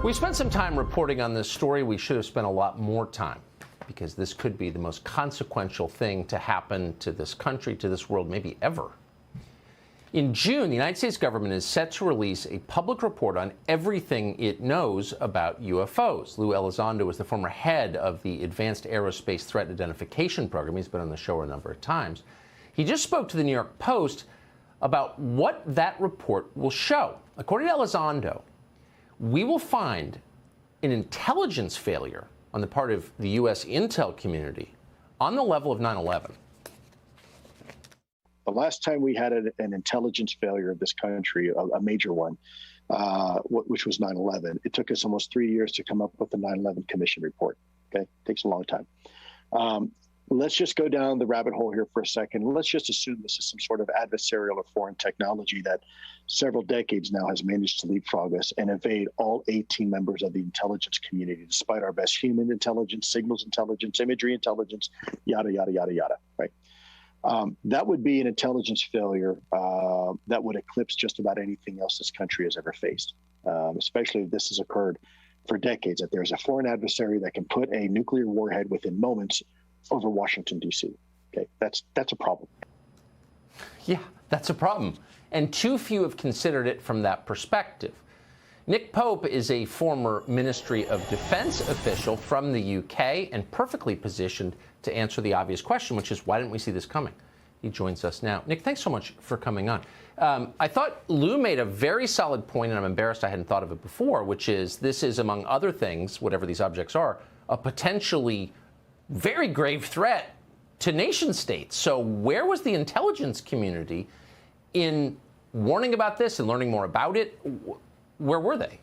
We spent some time reporting on this story. We should have spent a lot more time, because this could be the most consequential thing to happen to this country, to this world, maybe ever. In June, the United States government is set to release a public report on everything it knows about UFOs. Lou Elizondo is the former head of the Advanced Aerospace Threat Identification Program. He's been on the show a number of times. He just spoke to the New York Post about what that report will show. According to Elizondo, we will find an intelligence failure on the part of the U.S. intel community on the level of 9/11. The last time we had an intelligence failure of this country, a major one, which was 9/11, it took us almost 3 years to come up with the 9/11 Commission report. Okay, takes a long time. Let's just go down the rabbit hole here for a second. Let's just assume this is some sort of adversarial or foreign technology that several decades now has managed to leapfrog us and evade all 18 members of the intelligence community, despite our best human intelligence, signals intelligence, imagery intelligence, yada, yada, yada, yada, right? That would be an intelligence failure that would eclipse just about anything else this country has ever faced, especially if this has occurred for decades, that there's a foreign adversary that can put a nuclear warhead within moments over Washington, D.C. Okay, that's a problem. Yeah, that's a problem. And too few have considered it from that perspective. Nick Pope is a former Ministry of Defense official from the UK and perfectly positioned to answer the obvious question, which is, why didn't we see this coming? He joins us now. Nick, thanks so much for coming on. I thought Lou made a very solid point, and I'm embarrassed I hadn't thought of it before, which is this is, among other things, whatever these objects are, a potentially very grave threat to nation states. So where was the intelligence community in warning about this and learning more about it? Where were they?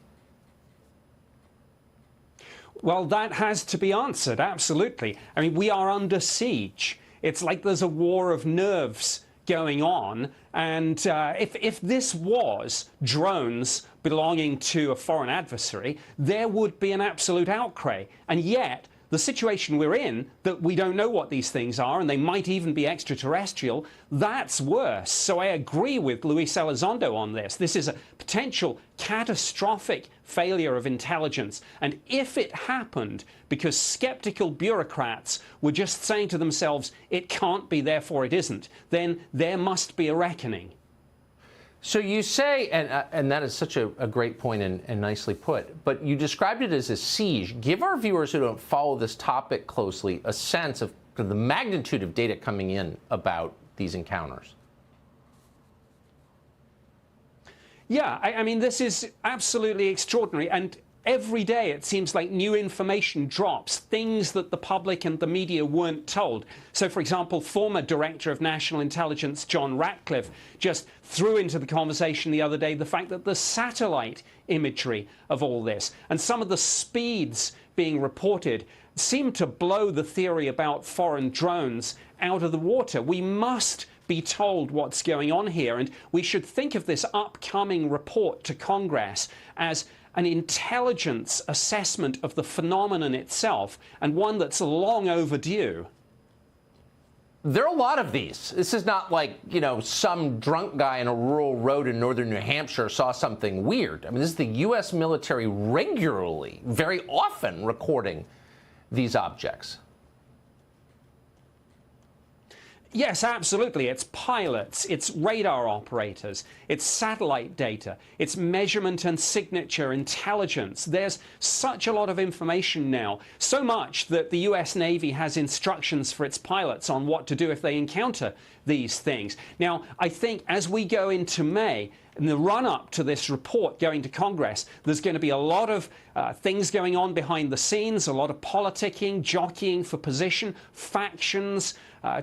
Well, that has to be answered, absolutely. I mean, we are under siege. It's like there's a war of nerves going on. And if this was drones belonging to a foreign adversary, there would be an absolute outcry. And yet, the situation we're in, that we don't know what these things are, and they might even be extraterrestrial, that's worse. So I agree with Luis Elizondo on this. This is a potential catastrophic failure of intelligence. And if it happened because skeptical bureaucrats were just saying to themselves, it can't be, therefore it isn't, then there must be a reckoning. So you say, and that is such a great point and nicely put, but you described it as a siege. Give our viewers who don't follow this topic closely a sense of the magnitude of data coming in about these encounters. Yeah, I mean, this is absolutely extraordinary. And every day it seems like new information drops, things that the public and the media weren't told. So, for example, former Director of National Intelligence John Ratcliffe just threw into the conversation the other day the fact that the satellite imagery of all this and some of the speeds being reported seem to blow the theory about foreign drones out of the water. We must be told what's going on here, and we should think of this upcoming report to Congress as an intelligence assessment of the phenomenon itself, and one that's long overdue. There are a lot of these. This is not like, you know, some drunk guy in a rural road in northern New Hampshire saw something weird. I mean, this is the U.S. military regularly, very often, recording these objects. Yes, absolutely. It's pilots, it's radar operators, it's satellite data, it's measurement and signature intelligence. There's such a lot of information now, so much that the US Navy has instructions for its pilots on what to do if they encounter these things. Now, I think as we go into May, in the run-up to this report going to Congress, there's going to be a lot of things going on behind the scenes, a lot of politicking, jockeying for position, factions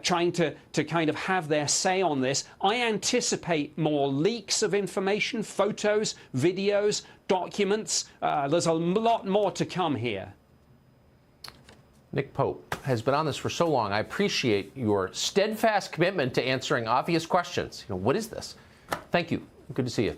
trying to kind of have their say on this. I anticipate more leaks of information, photos, videos, documents. There's a lot more to come here. Nick Pope has been on this for so long. I appreciate your steadfast commitment to answering obvious questions. You know, what is this? Thank you. Good to see you.